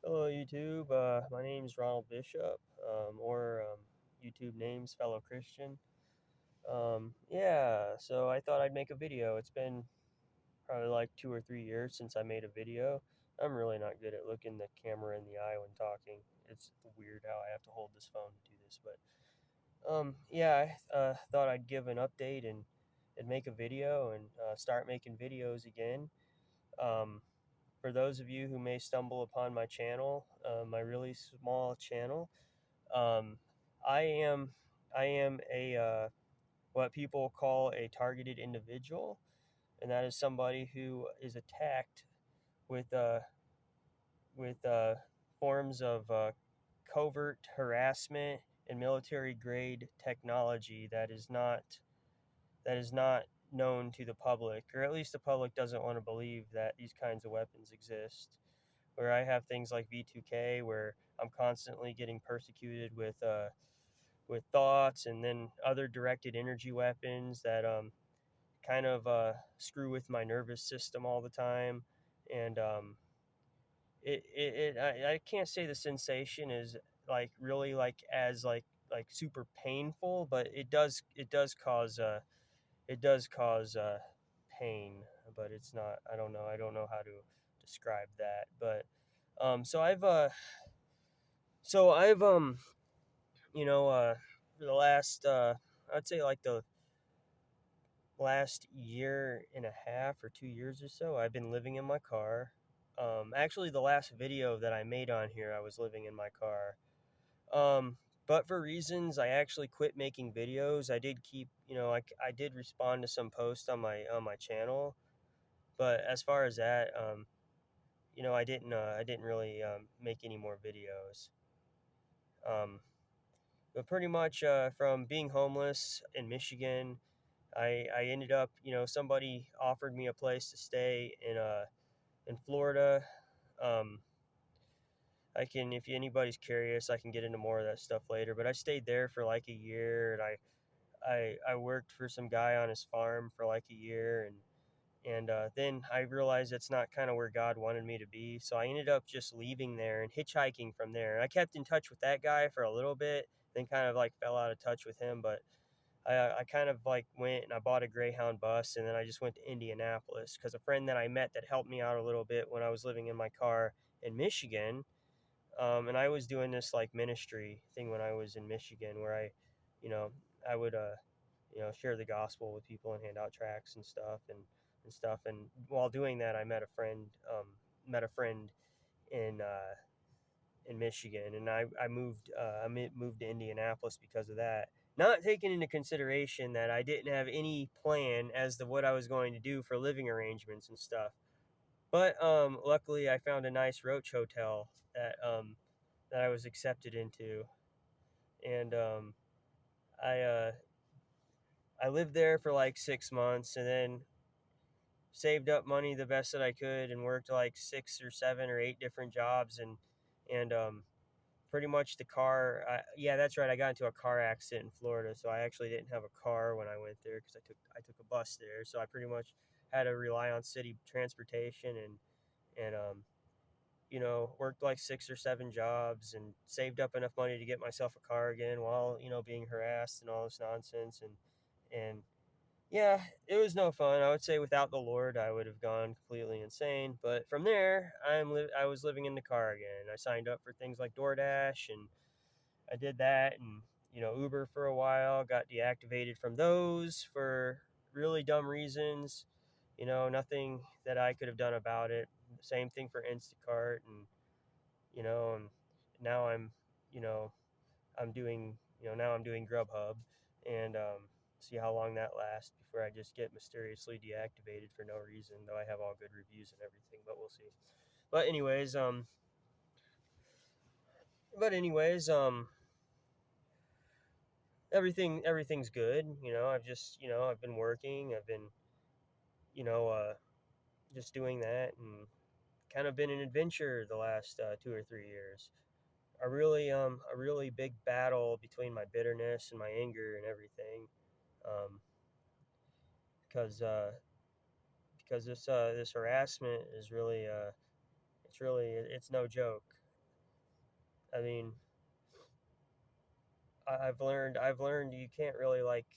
Hello, YouTube. My name is Ronald Bishop, or YouTube names Fellow Christian. Yeah, so I thought I'd make a video. It's been probably like 2 or 3 years since I made a video. I'm really not good at looking the camera in the eye when talking. It's weird how I have to hold this phone to do this, but yeah, I thought I'd give an update and make a video and start making videos again. Um, for those of you who may stumble upon my channel, my really small channel, um, I am I am a what people call a targeted individual, and that is somebody who is attacked with with forms of covert harassment and military grade technology that is not known to the public, or at least the public doesn't want to believe that these kinds of weapons exist. Where I have things like V2K, where I'm constantly getting persecuted with thoughts, and then other directed energy weapons that kind of screw with my nervous system all the time, and I can't say the sensation is like really like as like super painful, but it does cause pain, but it's not. I don't know how to describe that, but so I've you know for the last I'd say like the last year and a half or 2 years or so, I've been living in my car. Actually, the last video that I made on here, I was living in my car. Um, but for reasons, I actually quit making videos. I did keep, I did respond to some posts on my channel, but as far as that, I didn't really make any more videos. Um, but pretty much from being homeless in Michigan, I ended up, somebody offered me a place to stay in Florida. Um, if anybody's curious, I can get into more of that stuff later. But I stayed there for like a year, and I worked for some guy on his farm for like a year, and then I realized it's not kind of where God wanted me to be. So I ended up just leaving there and hitchhiking from there. And I kept in touch with that guy for a little bit, then kind of like fell out of touch with him. But I kind of like went and I bought a Greyhound bus, and then I just went to Indianapolis because a friend that I met that helped me out a little bit when I was living in my car in Michigan. And I was doing this like ministry thing when I was in Michigan, where you know, I would share the gospel with people and hand out tracts and stuff and stuff. And while doing that, I met a friend in in Michigan, and I moved to Indianapolis because of that. Not taking into consideration that I didn't have any plan as to what I was going to do for living arrangements and stuff. But luckily, I found a nice roach hotel that I was accepted into, and I uh, I lived there for like 6 months, and then saved up money the best that I could, and worked like 6 or 7 or 8 different jobs, and pretty much yeah, that's right, I got into a car accident in Florida, so I actually didn't have a car when I went there because I took a bus there, so I pretty much had to rely on city transportation, and worked like 6 or 7 jobs and saved up enough money to get myself a car again while being harassed and all this nonsense, and yeah, it was no fun. I would say without the Lord, I would have gone completely insane. But from there, I was living in the car again. I signed up for things like DoorDash, and I did that, and Uber for a while. Got deactivated from those for really dumb reasons. Nothing that I could have done about it. Same thing for Instacart, and now you know, now I'm doing Grubhub, and see how long that lasts before I just get mysteriously deactivated for no reason, though I have all good reviews and everything, but we'll see. But anyways, everything's good. I've been working. I've been, you know, uh, just doing that, and kind of been an adventure the last 2 or 3 years. A really big battle between my bitterness and my anger and everything, um, because this harassment is really it's no joke. I mean, I've learned you can't really, like,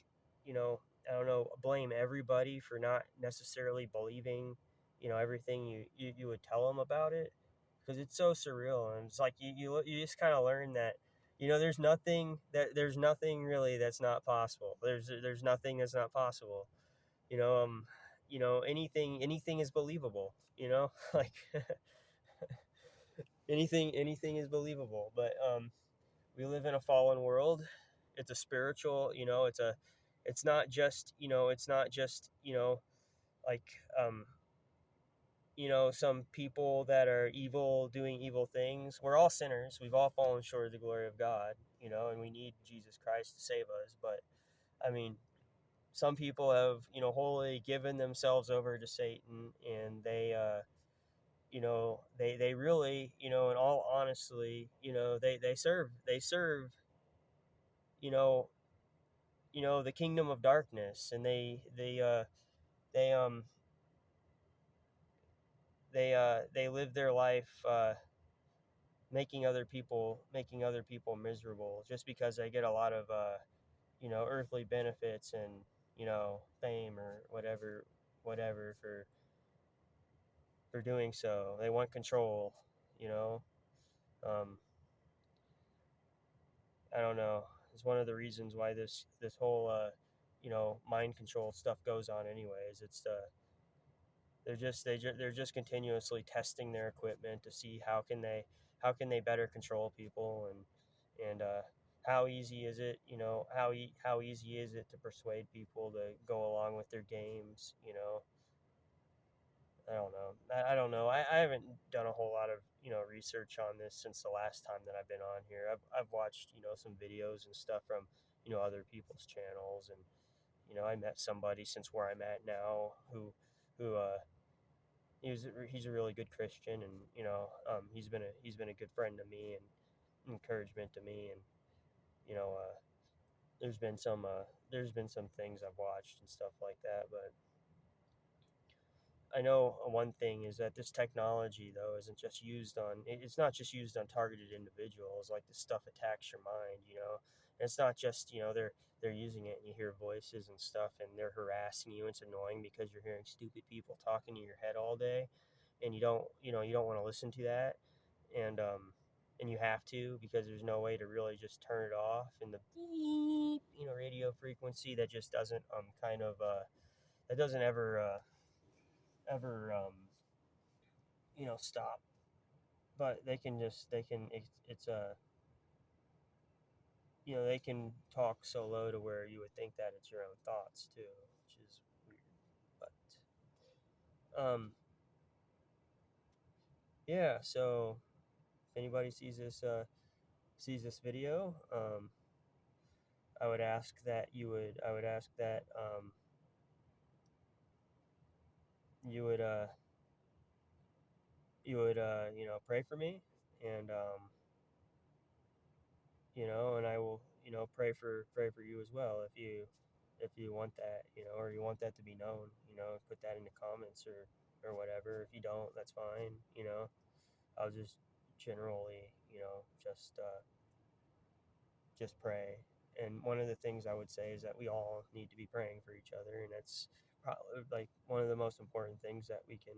you know, I don't know, blame everybody for not necessarily believing, everything you would tell them about it, because it's so surreal. And it's like you just kind of learn that, there's nothing really that's not possible. There's nothing that's not possible. you know um anything is believable. Like, anything is believable. But we live in a fallen world. It's a spiritual, it's not just, like, um some people that are evil doing evil things. We're all sinners. We've all fallen short of the glory of God, and we need Jesus Christ to save us. But I mean, some people have, wholly given themselves over to Satan, and they really, in all honesty, they serve, you know the kingdom of darkness. And they they live their life, making other people miserable, just because they get a lot of, earthly benefits, and, fame, or whatever, for doing so. They want control. you know um, I don't know. It's one of the reasons why this whole, mind control stuff goes on. Anyways, it's they're just continuously testing their equipment to see how can they better control people. And how easy is it, how easy is it to persuade people to go along with their games. I don't know. I don't know. I haven't done a whole lot of, research on this since the last time that I've been on here. I've watched, some videos and stuff from, other people's channels. And, I met somebody since where I'm at now who he's a really good Christian. And, he's been a good friend to me, and encouragement to me. And, you know, there's been some things I've watched and stuff like that. But I know one thing is that this technology, though, isn't just used on. It's not just used on targeted individuals. Like, this stuff attacks your mind. And it's not just, they're using it, and you hear voices and stuff, and they're harassing you. It's annoying because you're hearing stupid people talking to your head all day, and you don't want to listen to that. And you have to, because there's no way to really just turn it off. And the beep, radio frequency, that just doesn't, kind of, that doesn't ever stop. But it's they can talk so low to where you would think that it's your own thoughts too, which is weird. But yeah. So if anybody sees this video, I would ask that, you would pray for me. And, and I will, pray for you as well, if you want that, or you want that to be known. Put that in the comments, or whatever. If you don't, that's fine. I'll just generally, just pray. And one of the things I would say is that we all need to be praying for each other, and that's probably, like, one of the most important things that we can,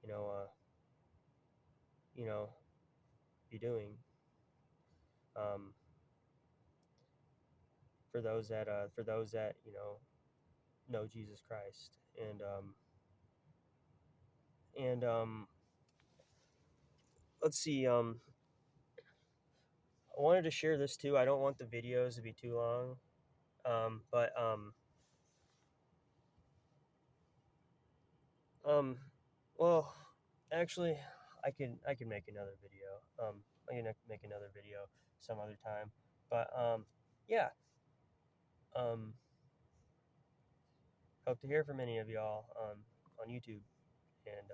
you know, uh, you know, be doing, um, for those that know Jesus Christ. And let's see. I wanted to share this too. I don't want the videos to be too long. But um, well, actually, I can make another video. I can make another video some other time. But yeah. Um, hope to hear from any of y'all on YouTube. And